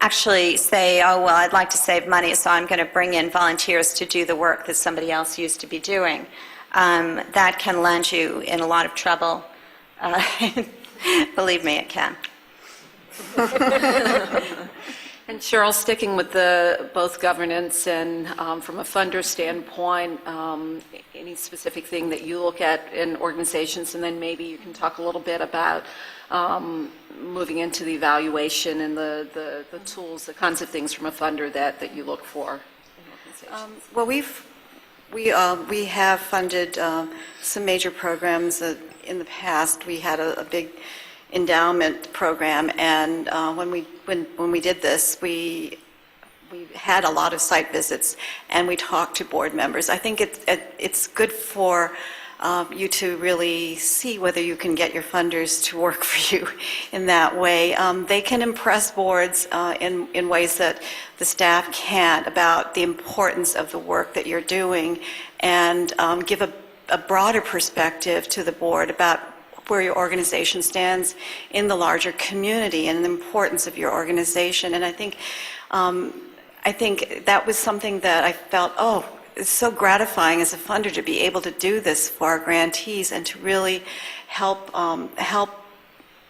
actually say, oh, well, I'd like to save money, so I'm going to bring in volunteers to do the work that somebody else used to be doing. That can land you in a lot of trouble. Believe me, it can. And Cheryl, sticking with both governance and from a funder standpoint, any specific thing that you look at in organizations, and then maybe you can talk a little bit about moving into the evaluation and the tools, the kinds of things from a funder that you look for in organizations. Well, we have funded some major programs. In the past, we had a big endowment program, and when we did this, we had a lot of site visits, and we talked to board members. I think it's good for you to really see whether you can get your funders to work for you in that way. They can impress boards in ways that the staff can't, about the importance of the work that you're doing, and give a broader perspective to the board about where your organization stands in the larger community and the importance of your organization. And I think that was something that I felt, oh, it's so gratifying as a funder to be able to do this for our grantees and to really help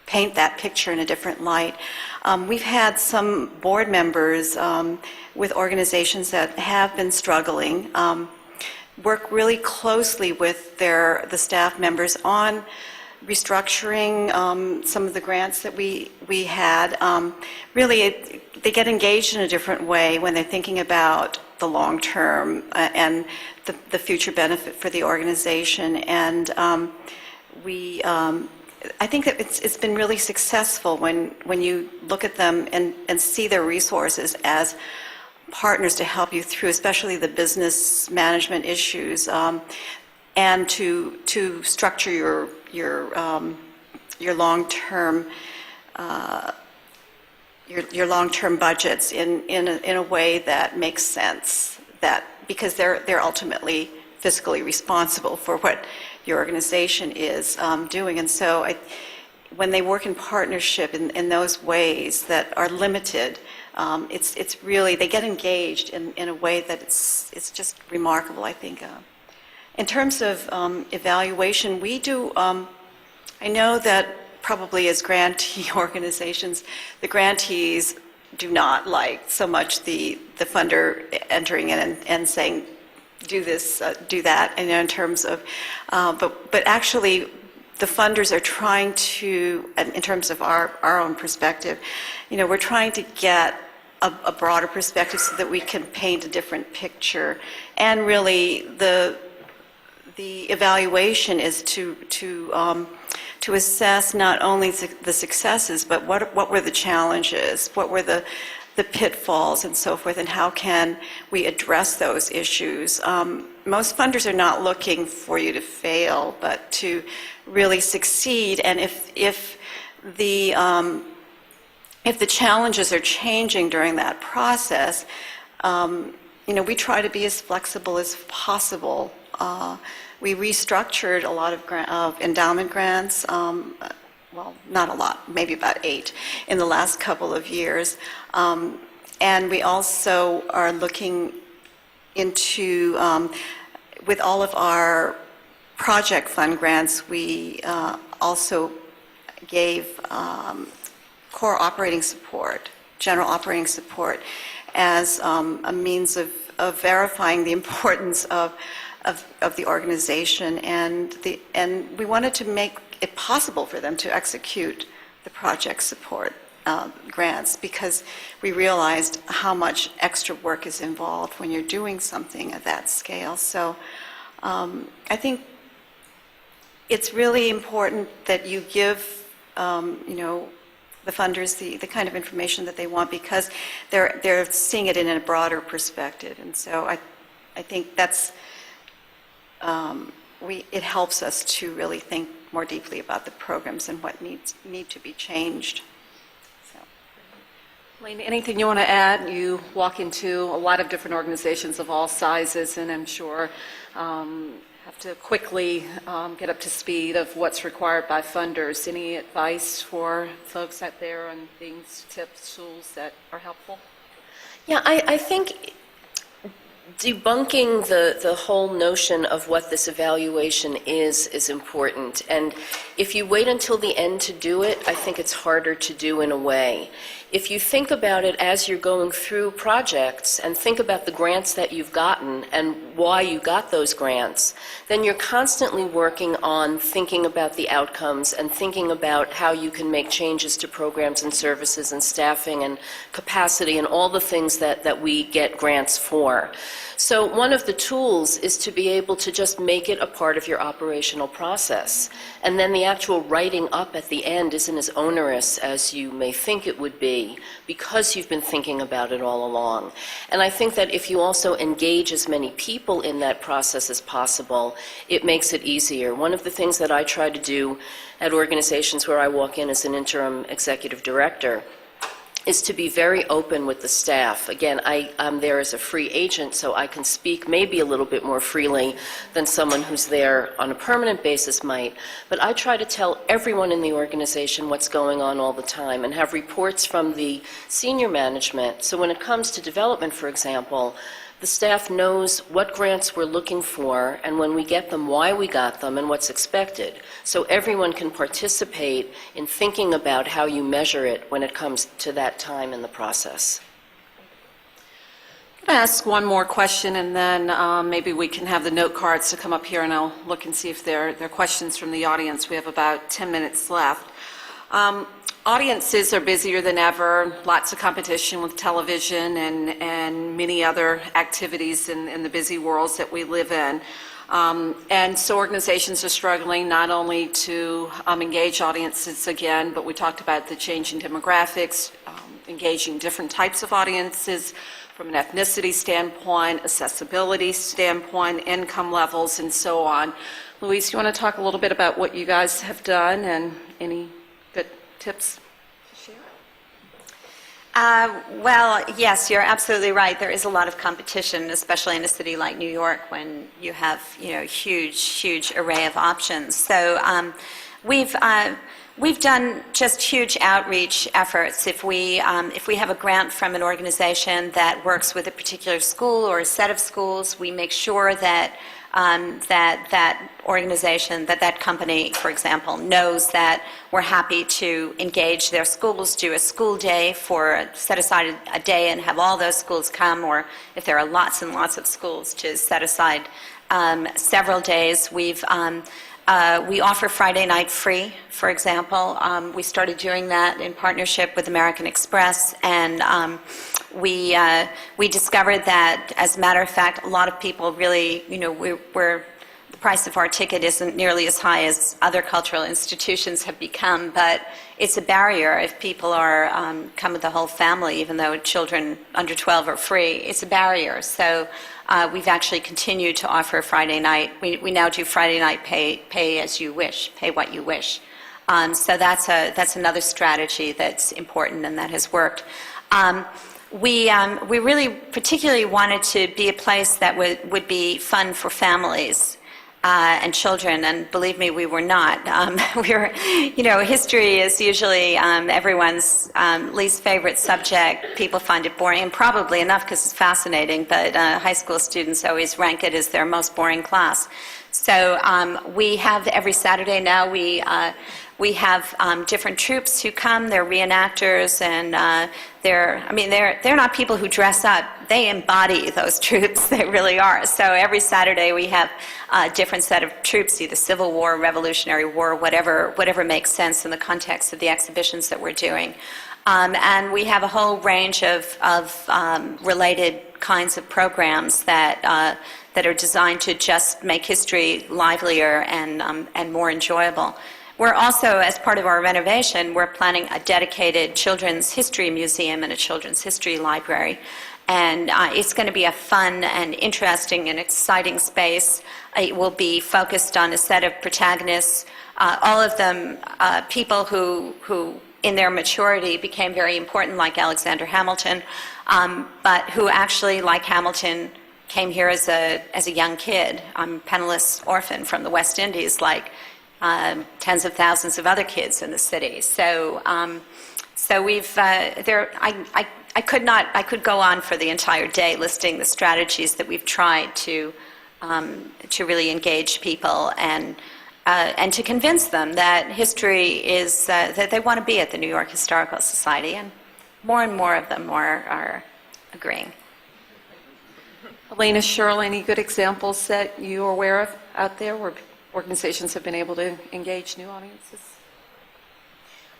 paint that picture in a different light. We've had some board members with organizations that have been struggling work really closely with the staff members on restructuring some of the grants that we had. Really, they get engaged in a different way when they're thinking about the long term and the future benefit for the organization. And I think that it's been really successful when you look at them and see their resources as partners to help you through, especially the business management issues, and to structure your long-term your long-term budgets in a way that makes sense, that because they're ultimately fiscally responsible for what your organization is doing. And so when they work in partnership in those ways that are limited, it's really, they get engaged in a way that it's just remarkable, I think. In terms of evaluation, we do, I know that probably as grantee organizations, the grantees do not like so much the funder entering in and saying, do this, do that, and in terms of, but actually the funders are trying to, in terms of our own perspective, we're trying to get a broader perspective so that we can paint a different picture. And really the evaluation is to assess not only the successes, but what were the challenges, what were the pitfalls and so forth, and how can we address those issues. Most funders are not looking for you to fail, but to really succeed. And if the challenges are changing during that process, we try to be as flexible as possible. We restructured a lot of endowment grants, well, not a lot, maybe about 8 in the last couple of years. And we also are looking into, with all of our project fund grants, we also gave core operating support, general operating support, as a means of verifying the importance of the organization, and we wanted to make it possible for them to execute the project support grants, because we realized how much extra work is involved when you're doing something at that scale. So I think it's really important that you give the funders the kind of information that they want, because they're seeing it in a broader perspective. And so I think that's it helps us to really think more deeply about the programs and what need to be changed. So. Helene, anything you want to add? You walk into a lot of different organizations of all sizes, and I'm sure have to quickly get up to speed of what's required by funders. Any advice for folks out there on things, tips, tools that are helpful? Yeah, I think debunking the whole notion of what this evaluation is important. And if you wait until the end to do it, I think it's harder to do in a way. If you think about it as you're going through projects and think about the grants that you've gotten and why you got those grants, then you're constantly working on thinking about the outcomes and thinking about how you can make changes to programs and services and staffing and capacity and all the things that we get grants for. So one of the tools is to be able to just make it a part of your operational process. And then the actual writing up at the end isn't as onerous as you may think it would be, because you've been thinking about it all along. And I think that if you also engage as many people in that process as possible, it makes it easier. One of the things that I try to do at organizations where I walk in as an interim executive director is to be very open with the staff. Again, I'm there as a free agent, so I can speak maybe a little bit more freely than someone who's there on a permanent basis might. But I try to tell everyone in the organization what's going on all the time and have reports from the senior management. So when it comes to development, for example, the staff knows what grants we're looking for, and when we get them, why we got them, and what's expected. So everyone can participate in thinking about how you measure it when it comes to that time in the process. I'm going to ask one more question, and then maybe we can have the note cards to come up here, and I'll look and see if there are questions from the audience. We have about 10 minutes left. Audiences are busier than ever, lots of competition with television and many other activities in the busy worlds that we live in. And so organizations are struggling not only to engage audiences again, but we talked about the changing demographics, engaging different types of audiences from an ethnicity standpoint, accessibility standpoint, income levels, and so on. Louise, you want to talk a little bit about what you guys have done and any good tips to share? Well, yes, you're absolutely right. There is a lot of competition, especially in a city like New York, when you have, huge array of options. So we've done just huge outreach efforts. If we have a grant from an organization that works with a particular school or a set of schools, we make sure that that organization, that company, for example, knows that we're happy to engage their schools, do a school day set aside a day and have all those schools come, or if there are lots and lots of schools, to set aside several days. We offer Friday night free, for example. We started doing that in partnership with American Express, and we discovered that, as a matter of fact, a lot of people really, the price of our ticket isn't nearly as high as other cultural institutions have become, but it's a barrier if people are come with the whole family, even though children under 12 are free. It's a barrier. So we've actually continued to offer Friday night. We now do Friday night pay as you wish, pay what you wish. So that's another strategy that's important and that has worked. We really particularly wanted to be a place that would be fun for families and children, and believe me, we were not. History is usually everyone's least favorite subject. People find it boring, and probably enough because it's fascinating, but high school students always rank it as their most boring class. So we have every Saturday now, we have different troupes who come. They're reenactors, and they're not people who dress up. They embody those troupes. They really are. So every Saturday we have a different set of troupes, either Civil War, Revolutionary War, whatever makes sense in the context of the exhibitions that we're doing. And we have a whole range of related kinds of programs that are designed to just make history livelier and more enjoyable. We're also, as part of our renovation, we're planning a dedicated children's history museum and a children's history library. And it's going to be a fun and interesting and exciting space. It will be focused on a set of protagonists, all of them people who in their maturity became very important, like Alexander Hamilton, but who actually, like Hamilton, came here as a young kid. I'm a penniless orphan from the West Indies, like tens of thousands of other kids in the city. So we've I could go on for the entire day listing the strategies that we've tried to really engage people and to convince them that history is that they want to be at the New York Historical Society, and more of them are agreeing. Helene, Cheryl, any good examples that you're aware of out there where organizations have been able to engage new audiences?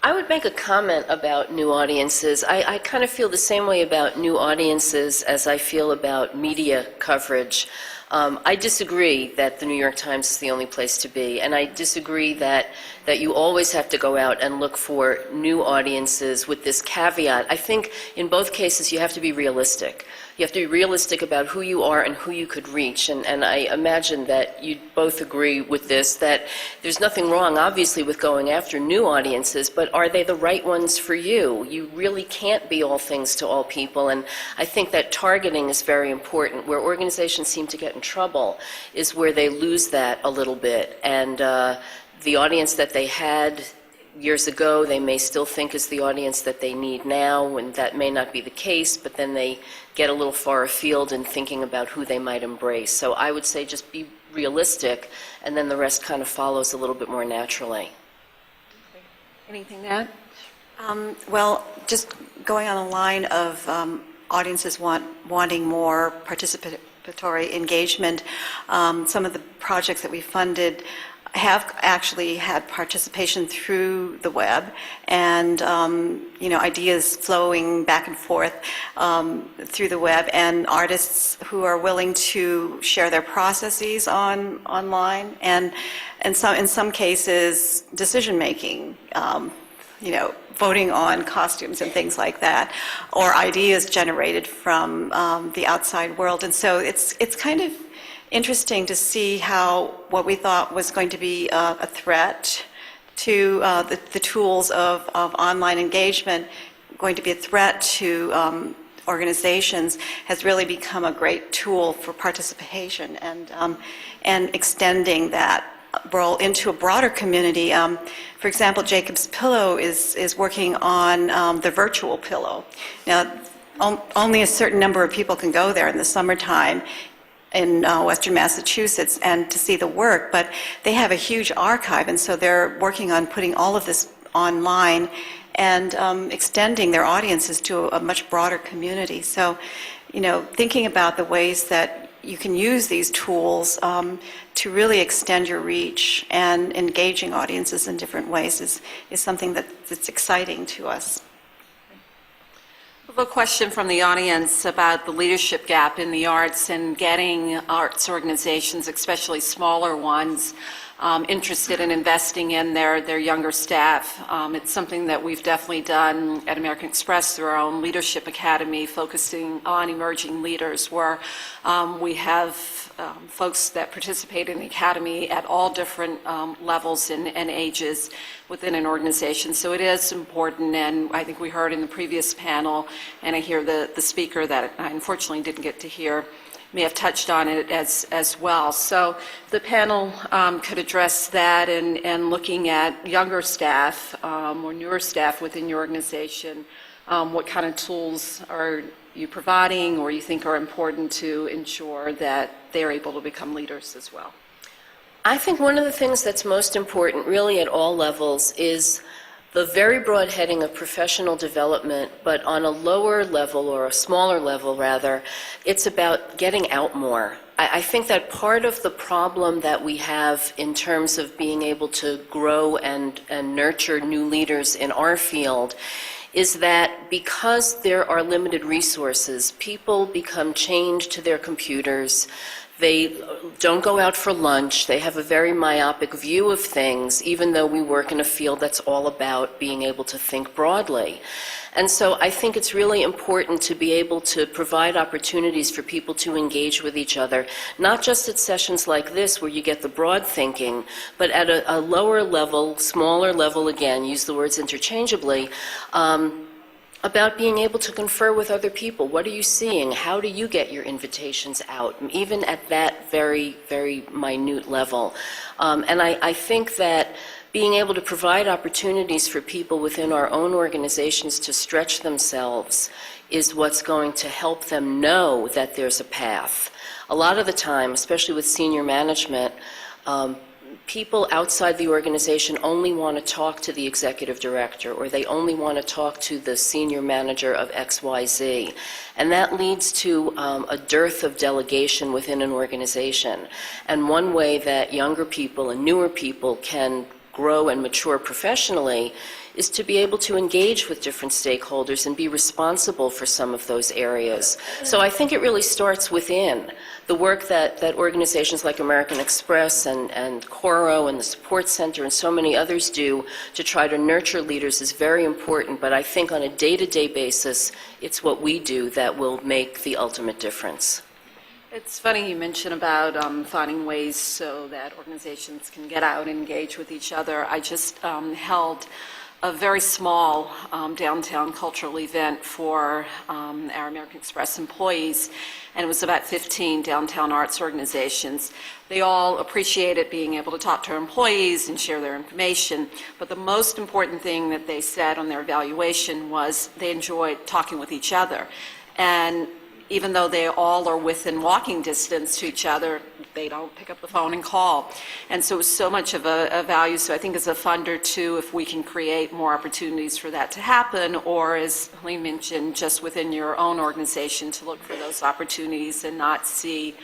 I would make a comment about new audiences. I kind of feel the same way about new audiences as I feel about media coverage. I disagree that the New York Times is the only place to be, and I disagree that you always have to go out and look for new audiences with this caveat. I think in both cases you have to be realistic. You have to be realistic about who you are and who you could reach, and I imagine that you'd both agree with this, that there's nothing wrong, obviously, with going after new audiences, but are they the right ones for you? You really can't be all things to all people, and I think that targeting is very important. Where organizations seem to get in trouble is where they lose that a little bit, and the audience that they had years ago, they may still think is the audience that they need now, and that may not be the case, but then they get a little far afield in thinking about who they might embrace. So I would say just be realistic, and then the rest kind of follows a little bit more naturally. Anything to add? Well, just going on the line of audiences wanting more participatory engagement, some of the projects that we funded have actually had participation through the web, and ideas flowing back and forth through the web, and artists who are willing to share their processes online, and so in some cases decision making, voting on costumes and things like that, or ideas generated from the outside world. And so it's kind of interesting to see how what we thought was going to be a threat to the tools of online engagement going to be a threat to organizations has really become a great tool for participation and extending that role into a broader community. For example, Jacob's Pillow is working on the virtual pillow. Now, only a certain number of people can go there in the summertime in Western Massachusetts and to see the work, but they have a huge archive, and so they're working on putting all of this online and extending their audiences to a much broader community. So, thinking about the ways that you can use these tools to really extend your reach and engaging audiences in different ways is something that's exciting to us. I have a question from the audience about the leadership gap in the arts and getting arts organizations, especially smaller ones, interested in investing in their younger staff. It's something that we've definitely done at American Express through our own leadership academy, focusing on emerging leaders, where we have folks that participate in the academy at all different levels and ages within an organization. So it is important, and I think we heard in the previous panel, and I hear the speaker that I unfortunately didn't get to hear may have touched on it as well. So the panel could address that and looking at younger staff or newer staff within your organization. What kind of tools are you providing or you think are important to ensure that they're able to become leaders as well? I think one of the things that's most important, really at all levels, is the very broad heading of professional development, but on a lower level, or a smaller level rather, it's about getting out more. I think that part of the problem that we have in terms of being able to grow and nurture new leaders in our field is that because there are limited resources, people become chained to their computers. They don't go out for lunch. They have a very myopic view of things, even though we work in a field that's all about being able to think broadly. And so I think it's really important to be able to provide opportunities for people to engage with each other, not just at sessions like this where you get the broad thinking, but at a lower level, smaller level, again, use the words interchangeably, about being able to confer with other people. What are you seeing? How do you get your invitations out? Even at that very, very minute level. And I think that being able to provide opportunities for people within our own organizations to stretch themselves is what's going to help them know that there's a path. A lot of the time, especially with senior management, people outside the organization only want to talk to the executive director, or they only want to talk to the senior manager of XYZ. And that leads to a dearth of delegation within an organization. And one way that younger people and newer people can grow and mature professionally is to be able to engage with different stakeholders and be responsible for some of those areas. So I think it really starts within. The work that organizations like American Express and Coro and the Support Center and so many others do to try to nurture leaders is very important, but I think on a day-to-day basis, it's what we do that will make the ultimate difference. It's funny you mentioned about finding ways so that organizations can get out and engage with each other. I just held a very small downtown cultural event for our American Express employees, and it was about 15 downtown arts organizations. They all appreciated being able to talk to our employees and share their information, but the most important thing that they said on their evaluation was they enjoyed talking with each other. And even though they all are within walking distance to each other, they don't pick up the phone and call. And so it was so much of a value. So I think as a funder, too, if we can create more opportunities for that to happen, or as Helene mentioned, just within your own organization to look for those opportunities and not see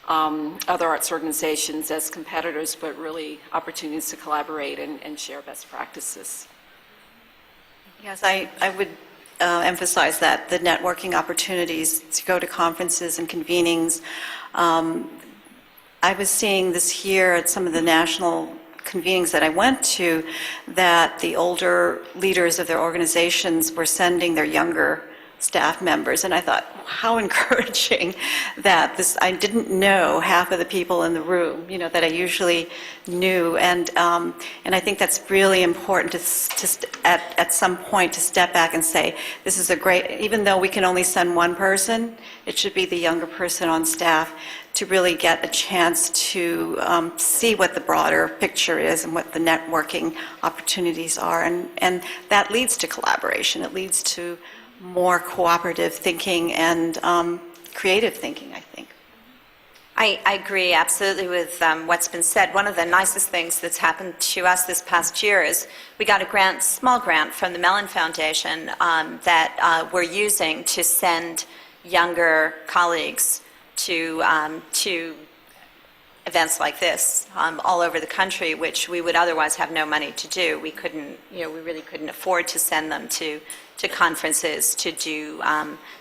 other arts organizations as competitors, but really opportunities to collaborate and share best practices. Yes, I would emphasize that, the networking opportunities to go to conferences and convenings. I was seeing this here at some of the national convenings that I went to, that the older leaders of their organizations were sending their younger staff members. And I thought, how encouraging that I didn't know half of the people in the room, that I usually knew. And I think that's really important at some point to step back and say, this is a great, even though we can only send one person, it should be the younger person on staff to really get a chance to see what the broader picture is and what the networking opportunities are. And that leads to collaboration. It leads to more cooperative thinking and creative thinking, I think. I agree absolutely with what's been said. One of the nicest things that's happened to us this past year is we got a small grant from the Mellon Foundation that we're using to send younger colleagues to events like this all over the country, which we would otherwise have no money to do. We couldn't, we really couldn't afford to send them to conferences, to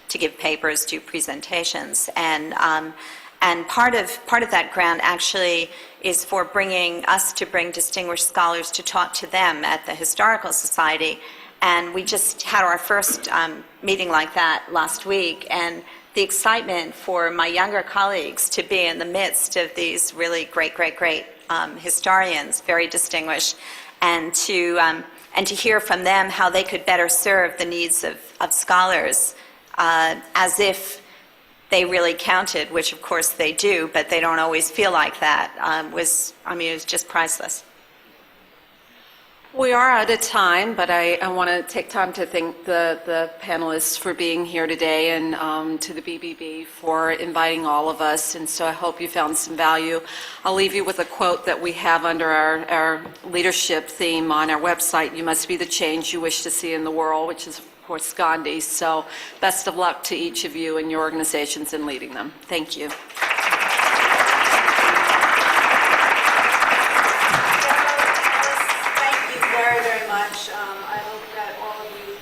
give papers, do presentations, and part of that grant actually is for bringing distinguished scholars to talk to them at the Historical Society, and we just had our first meeting like that last week, and the excitement for my younger colleagues to be in the midst of these really great historians, very distinguished, and to hear from them how they could better serve the needs of scholars as if they really counted, which of course they do, but they don't always feel like that, it was just priceless. We are out of time, but I want to take time to thank the panelists for being here today, and to the BBB for inviting all of us, and so I hope you found some value. I'll leave you with a quote that we have under our leadership theme on our website: "You must be the change you wish to see in the world," which is, of course, Gandhi. So best of luck to each of you and your organizations in leading them. Thank you. I hope that all of you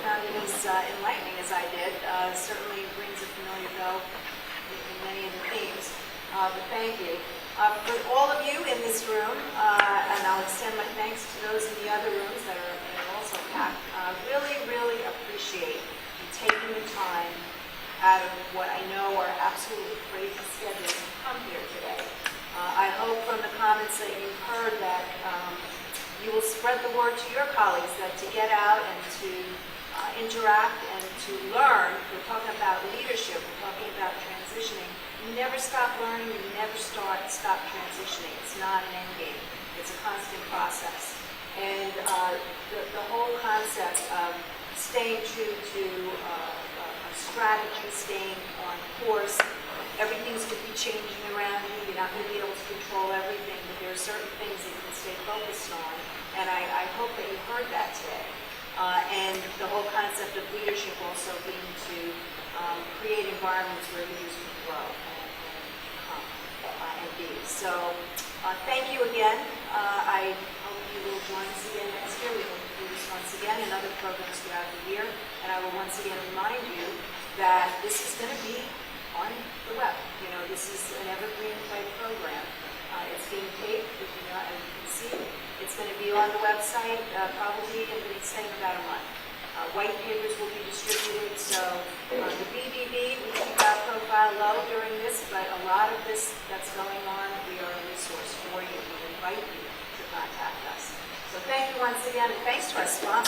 found it as enlightening as I did. Certainly brings a familiar bell in many of the themes, but thank you. For all of you in this room, and I'll extend my thanks to those in the other rooms that are also packed, really appreciate you taking the time out of what I know are absolutely crazy schedules to come here today. I hope from the comments that you've heard that you will spread the word to your colleagues that to get out and to interact and to learn. We're talking about leadership, we're talking about transitioning. You never stop learning, you never stop transitioning. It's not an end game, it's a constant process. And the whole concept of staying true to a strategy, staying on course, everything's going to be changing around you. You're not going to be able to control everything, but there are certain things that you can stay focused on. And I hope that you heard that today. And the whole concept of leadership also being to create environments where leaders can grow and be. So thank you again. I hope you will join us again next year. We will do this once again and other programs throughout the year. And I will once again remind you that this is going to be on the web. This is an evergreen type program. It's being taped, as you can see. It's going to be on the website probably in the extent of about a month. White papers will be distributed, so the BBB, we keep our profile low during this, but a lot of this that's going on, we are a resource for you. We invite you to contact us. So thank you once again, and thanks to our sponsors.